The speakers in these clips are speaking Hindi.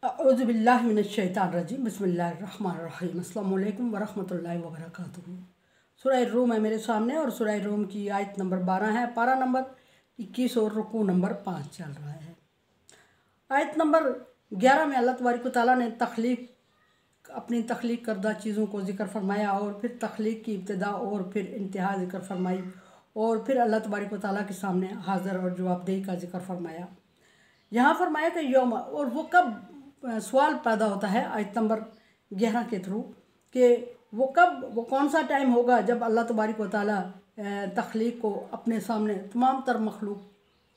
औज़ुबिल्लाहि मिनश्शैतानिर्रजीम बिस्मिल्लाहिर्रहमानिर्रहीम अस्सलामु अलैकुम वरहमतुल्लाहि वबरकातुहू। सूरह रूम है मेरे सामने और सूरह रूम की आयत नंबर 12 है, पारा नंबर 21 और रुकू नंबर 5 चल रहा है। आयत नंबर 11 में अल्लाह तबारक व तआला ने अपनी तख्लीक करदा चीज़ों को ज़िक्र फरमाया और फिर तख्लीक की इब्तिदा और फिर इंतहा ज़िक्र फरमाई और फिर अल्लाह तबारक व तआला के सामने हाज़िर और जवाबदेही का ज़िक्र फरमाया। यहाँ फरमाया कि यौम, और वो कब सवाल पैदा होता है आयत नंबर 11 के थ्रू कि वो कौन सा टाइम होगा जब अल्लाह तबारक व तआला तख्लीक को अपने सामने तमाम तर मखलूक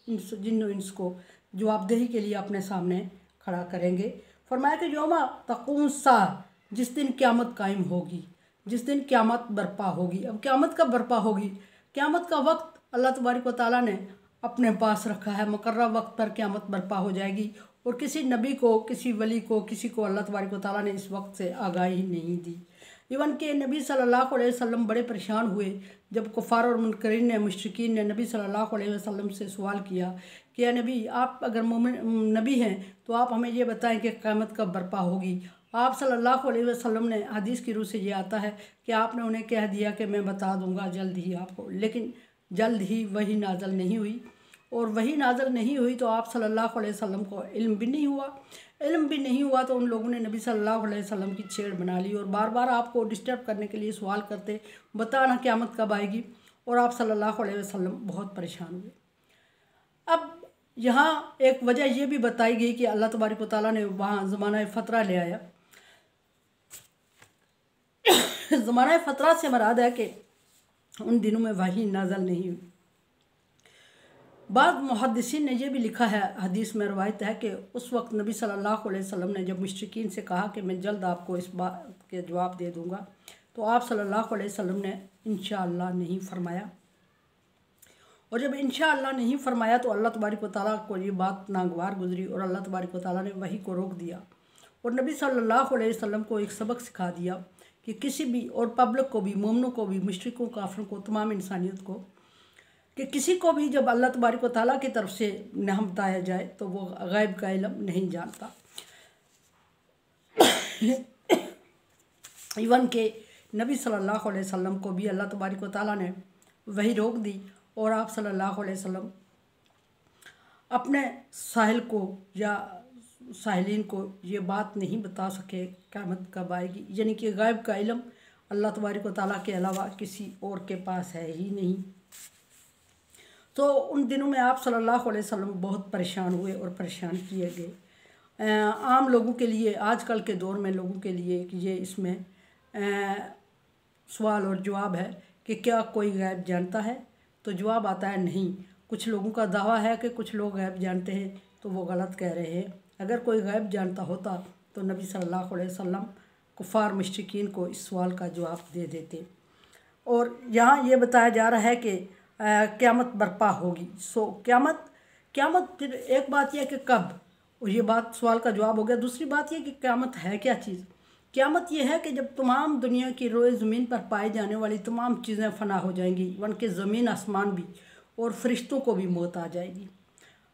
जिन्न इंस को जवाबदेही के लिए अपने सामने खड़ा करेंगे। फरमाया कि यौमा तक़ूम सा, जिस दिन क़यामत कायम होगी, जिस दिन क़यामत बर्पा होगी। अब क़यामत कब बर्पा होगी? क़यामत का वक्त अल्लाह तबारक व तआला ने अपने पास रखा है, मुकर्रर वक्त पर क़यामत बर्पा हो जाएगी और किसी नबी को, किसी वली को, किसी को अल्लाह तबारक व तआला ने इस वक्त से आगाही नहीं दी। इवन के नबी सल्लल्लाहु अलैहि वसल्लम बड़े परेशान हुए जब कुफ़ार और मुनकरीन ने, मुश्रिकीन ने नबी सल्लल्लाहु अलैहि वसल्लम से सवाल किया कि या नबी, आप अगर नबी हैं तो आप हमें ये बताएं कि क़यामत कब बर्पा होगी। आप सल्लल्लाहु अलैहि वसल्लम ने, हदीस की रूह से ये आता है कि आपने उन्हें कह दिया कि मैं बता दूंगा जल्द ही आपको, लेकिन जल्द ही वही नाज़िल नहीं हुई और वही नाज़िल नहीं हुई तो आप सल्लल्लाहु अलैहि वसल्लम को इल्म भी नहीं हुआ। इल्म भी नहीं हुआ तो उन लोगों ने नबी सल्लल्लाहु अलैहि वसल्लम की छेड़ बना ली और बार बार आपको डिस्टर्ब करने के लिए सवाल करते, बताना क़यामत कब आएगी, और आप सल्लल्लाहु अलैहि वसल्लम बहुत परेशान हुए। अब यहाँ एक वजह यह भी बताई गई कि अल्लाह तबारक व तआला ने वहाँ ज़माना फ़तरा ले आया। ज़माना फ़तरा से मराद है कि उन दिनों में वही नाज़िल नहीं हुई। बाद मुहद्दिसीन ने यह भी लिखा है, हदीस में रवायत है कि उस वक्त नबी सल्लल्लाहु अलैहि वसल्लम ने जब मुश्रिकीन से कहा कि मैं जल्द आपको इस बात के जवाब दे दूंगा, तो आप सल्लल्लाहु अलैहि वसल्लम ने इंशाअल्लाह नहीं फरमाया। और जब इंशाअल्लाह नहीं फरमाया तो अल्लाह तबारक व तआला को ये बात नागवार गुजरी और अल्लाह तबारक व तआला ने वही को रोक दिया और नबी सल्लल्लाहु अलैहि वसल्लम को एक सबक सिखा दिया कि किसी भी, और पब्लिक को भी, मोमिनों को भी, मुश्रिकों, काफिरों को, तमाम इंसानियत को, कि किसी को भी जब अल्लाह तबारक व तआला की तरफ से नहीं बताया जाए तो वो गैब का इल्म नहीं जानता। इवन के नबी सल्लल्लाहु अलैहि वसल्लम को भी अल्लाह तबारक व तआला ने वही रोक दी और आप सल्लल्लाहु अलैहि वसल्लम अपने साहिल को या साहिलीन को ये बात नहीं बता सके क़यामत कब आएगी, यानी कि गैब का इल्म अल्लाह तबारक व तआला के अलावा किसी और के पास है ही नहीं। तो उन दिनों में आप सल्लल्लाहु अलैहि वसल्लम बहुत परेशान हुए और परेशान किए गए। आम लोगों के लिए, आजकल के दौर में लोगों के लिए कि ये इसमें सवाल और जवाब है कि क्या कोई गैब जानता है, तो जवाब आता है नहीं। कुछ लोगों का दावा है कि कुछ लोग गैब जानते हैं, तो वो गलत कह रहे हैं। अगर कोई गैब जानता होता तो नबी सल्लल्लाहु अलैहि वसल्लम कुफ़ार मुश्रिकीन को इस सवाल का जवाब दे देते। और यहाँ ये बताया जा रहा है कि क़यामत बर्पा होगी। सो क़यामत फिर एक बात यह कि कब, और ये बात सवाल का जवाब हो गया। दूसरी बात यह कि क़यामत है क्या चीज़? क़यामत यह है कि जब तमाम दुनिया की रोए ज़मीन पर पाई जाने वाली तमाम चीज़ें फ़ना हो जाएंगी, वन के ज़मीन आसमान भी, और फरिश्तों को भी मौत आ जाएगी।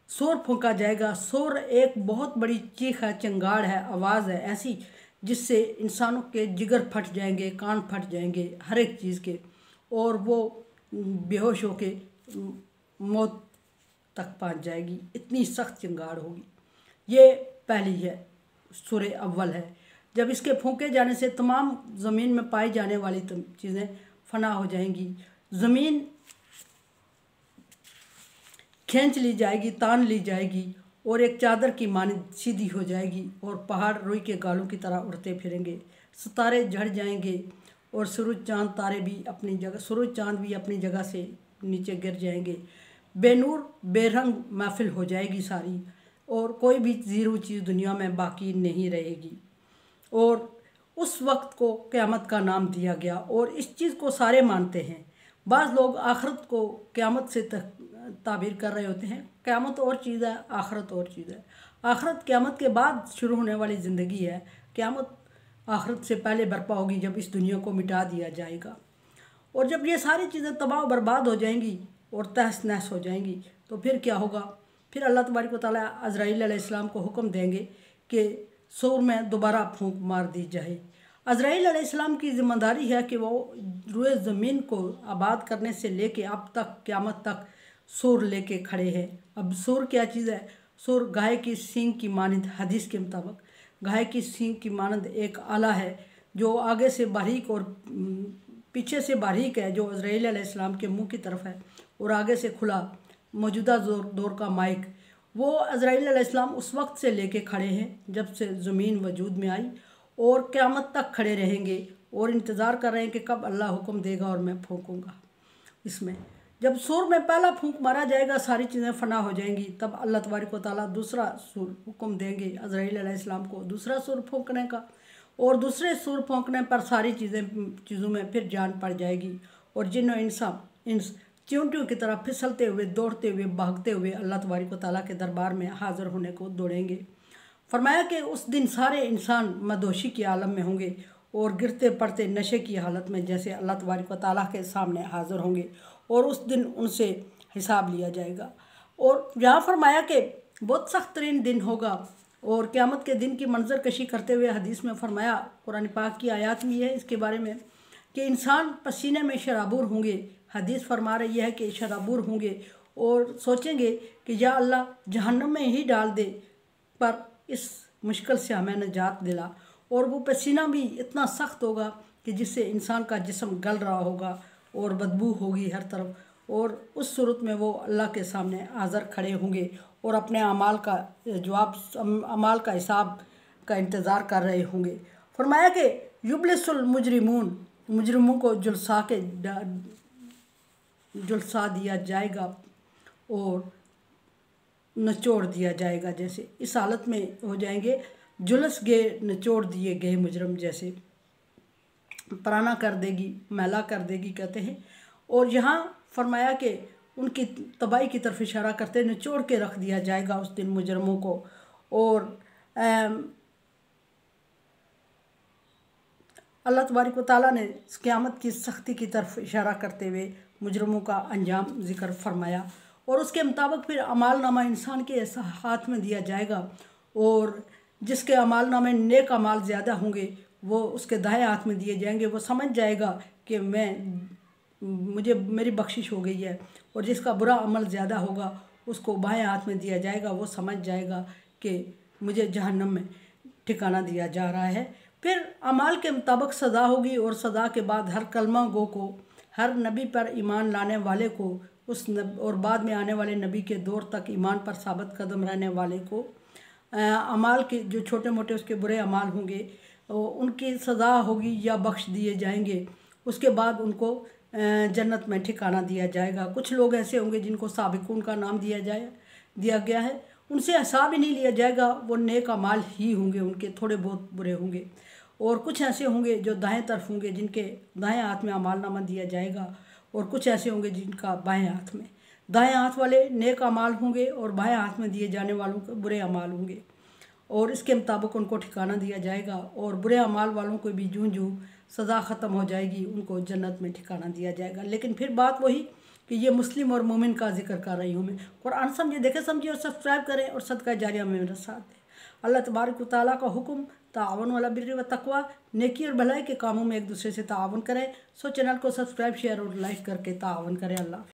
शोर फूंका जाएगा। शोर एक बहुत बड़ी चीख है, चिंगाड़ है, आवाज़ है ऐसी जिससे इंसानों के जिगर फट जाएंगे, कान फट जाएंगे, हर एक चीज़ के, और वो बेहोश होके मौत तक पहुंच जाएगी। इतनी सख्त चिंगाड़ होगी। ये पहली है, सूरे अव्वल है। जब इसके फूंके जाने से तमाम ज़मीन में पाई जाने वाली चीज़ें फना हो जाएंगी। ज़मीन खींच ली जाएगी, तान ली जाएगी और एक चादर की मानिंद सीधी हो जाएगी और पहाड़ रुई के गालों की तरह उड़ते फिरेंगे। सितारे झड़ जाएंगे और सूरज चांद तारे भी अपनी जगह, सूरज चांद भी अपनी जगह से नीचे गिर जाएंगे। बेनूर बेरंग महफिल हो जाएगी सारी, और कोई भी ज़ीरो चीज़ दुनिया में बाकी नहीं रहेगी। और उस वक्त को क़यामत का नाम दिया गया और इस चीज़ को सारे मानते हैं। बाज़ लोग आखरत को क़यामत से ताबीर कर रहे होते हैं। क़यामत और चीज़ है, आखरत और चीज़ है। आखरत क़यामत के बाद शुरू होने वाली ज़िंदगी है। क़यामत आखरत से पहले बर्पा होगी जब इस दुनिया को मिटा दिया जाएगा। और जब ये सारी चीज़ें तबाह बर्बाद हो जाएंगी और तहस नहस हो जाएंगी तो फिर क्या होगा? फिर अल्लाह तबारक व तआला अज़राइल अलैहिस्सलाम को हुक्म देंगे कि सूर में दोबारा फूंक मार दी जाए। अज़राइल अलैहिस्सलाम की ज़िम्मेदारी है कि वो रुए ज़मीन को आबाद करने से लेके अब तक क़यामत तक सूर लेके खड़े हैं। अब सूर क्या चीज़ है? सूर गाय की सींग की मानंद, हदीस के मुताबिक गाय की सींग की मानंद एक आला है जो आगे से बारीक और पीछे से बारीक है, जो अज़राइल अलैहिस्सलाम के मुंह की तरफ है, और आगे से खुला मौजूदा दौर का माइक। वो अज़राइल अलैहिस्सलाम उस वक्त से लेके खड़े हैं जब से ज़मीन वजूद में आई, और क़यामत तक खड़े रहेंगे और इंतज़ार कर रहे हैं कि कब अल्लाह हुक्म देगा और मैं फूंकूँगा। इसमें जब सूर में पहला फूंक मारा जाएगा सारी चीज़ें फ़ना हो जाएंगी, तब अल्लाह तबारक व तआला दूसरा सूर हुक्म देंगे अज़राइल अलैहिस्सलाम को दूसरा सूर फूंकने का, और दूसरे सूर फूंकने पर सारी चीज़ों में फिर जान पड़ जाएगी, और जिन इंस चींटियों की तरह फिसलते हुए, दौड़ते हुए, भागते हुए अल्लाह तबारक व तआला के दरबार में हाज़िर होने को दौड़ेंगे। फरमाया कि उस दिन सारे इंसान मदहोशी के आलम में होंगे और गिरते पड़ते नशे की हालत में जैसे अल्लाह तबारक व तआला के सामने हाज़िर होंगे, और उस दिन उनसे हिसाब लिया जाएगा। और यहाँ फरमाया कि बहुत सख्त तरीन दिन होगा, और क़यामत के दिन की मंजर कशी करते हुए हदीस में फरमाया, कुरान पाक की आयत भी है इसके बारे में, कि इंसान पसीने में शराबूर होंगे। हदीस फरमा रही है कि शराबूर होंगे और सोचेंगे कि या अल्लाह जहन्नम में ही डाल दे, पर इस मुश्किल से हमें निजात दिला। और वो पसीना भी इतना सख्त होगा कि जिससे इंसान का जिस्म गल रहा होगा और बदबू होगी हर तरफ, और उस सूरत में वो अल्लाह के सामने हाज़िर खड़े होंगे और अपने अमाल का जवाब, अमाल का हिसाब का इंतज़ार कर रहे होंगे। फरमाया कि युबलिसुल मुजरिमून, मुजरिमों को जुलसा दिया जाएगा और नचोड़ दिया जाएगा। जैसे इस हालत में हो जाएंगे, जुलस गए, नचोड़ दिए गए मुजरम जैसे, पराना कर देगी, मैला कर देगी कहते हैं। और यहाँ फरमाया कि उनकी तबाही की तरफ इशारा करते निचोड़ के रख दिया जाएगा उस दिन मुजरमों को। और अल्लाह तबारक व तआला ने क़यामत की सख्ती की तरफ इशारा करते हुए मुजरमों का अंजाम ज़िक्र फरमाया, और उसके मुताबिक फिर अमाल नामा इंसान के ऐसा हाथ में दिया जाएगा, और जिसके अमाल नामे नेक अमाल ज़्यादा होंगे वो उसके दाएं हाथ में दिए जाएंगे। वो समझ जाएगा कि मुझे मेरी बख्शिश हो गई है, और जिसका बुरा अमल ज़्यादा होगा उसको बाएं हाथ में दिया जाएगा। वो समझ जाएगा कि मुझे जहन्नम में ठिकाना दिया जा रहा है। फिर अमाल के मुताबिक सज़ा होगी, और सज़ा के बाद हर कलमा गो को, हर नबी पर ईमान लाने वाले को, और बाद में आने वाले नबी के दौर तक ईमान पर साबित कदम रहने वाले को, अमाल के जो छोटे मोटे उसके बुरे अमाल होंगे उनकी सज़ा होगी या बख्श दिए जाएंगे। उसके बाद उनको जन्नत में ठिकाना दिया जाएगा। कुछ लोग ऐसे होंगे जिनको साबिकून का नाम दिया गया है, उनसे हिसाब ही नहीं लिया जाएगा, वो नेक अमाल ही होंगे, उनके थोड़े बहुत बुरे होंगे। और कुछ ऐसे होंगे जो दाएं तरफ होंगे, जिनके दाएं हाथ में अमाल नामा दिया जाएगा, और कुछ ऐसे होंगे जिनका बाएं हाथ में। दाएं हाथ वाले नेक अमाल होंगे और बाएं हाथ में दिए जाने वालों के बुरे अमाल होंगे, और इसके मुताबिक उनको ठिकाना दिया जाएगा। और बुरे अमाल वालों को भी जूं जूं सज़ा ख़त्म हो जाएगी उनको जन्नत में ठिकाना दिया जाएगा। लेकिन फिर बात वही कि ये मुस्लिम और मोमिन का जिक्र कर रही हूँ मैं। कुरान समझे, देखें, समझिए और सब्सक्राइब करें और सदका जारिया में मेरा साथ दें। अल्लाह तबारक व तआला का हुक्म, ताअवुन अला बिर्रि व तक़वा, नेकी और भलाई के कामों में एक दूसरे से ताअवुन करें। सो चैनल को सब्सक्राइब, शेयर और लाइक करके ताअवुन करें। अल्लाह।